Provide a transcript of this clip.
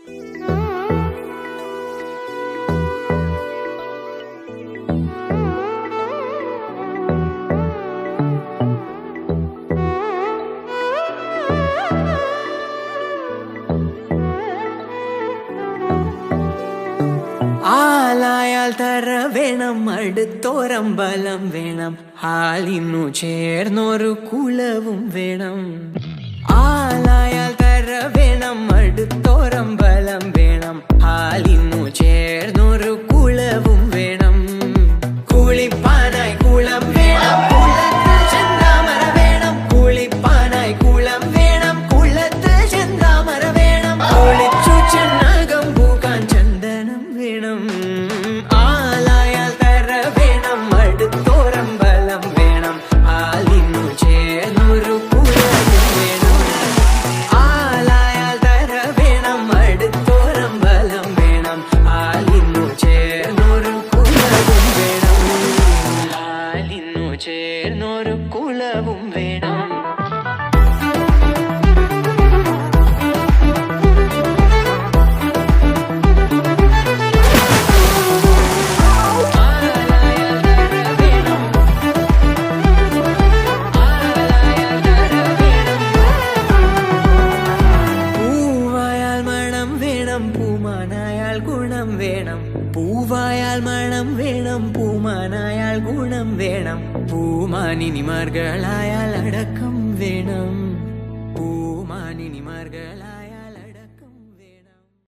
ആലായാൽ തര വേണം, അടുത്തോരമ്പലം വേണം, ആലിന്നു ചേർന്നൊരു കുലവും വേണം. ആലായാൽ തര വേണം, അടുത്തോരമ്പലം വേണം, ആലിന്നു ചേർന്നൊരു കുലവും വേണം. കുളിപ്പാനായി കുളം വേണം, കുളത്ത് ചെന്താമര വേണം. കുളിപ്പാനായി കുളം വേണം, കുളത്ത് ചെന്താമര വേണം. കുളിച്ചു ചെന്നകം പൂക്കാൻ ചന്ദനം വേണം. ആലായാൽ തര വേണം, അടുത്തോരമ്പലം വേണം, ആലിന്നു ചേർന്നൊരു കുലവും വേണം. ആലായാൽ തര വേണം, അടുത്തോരമ്പലം വേണം, ആലിന്നു ചേർന്നൊരു കുലവും വേണം. ആലിന്നു ചേർന്നൊരു കുലവും വേണം. പൂമാനായാൽ ഗുണം വേണം, പൂവായാൽ മണം വേണം, പൂമാനായാൽ ഗുണം വേണം, പൂമാനിനിമാർകളായാൽ അടക്കം വേണം.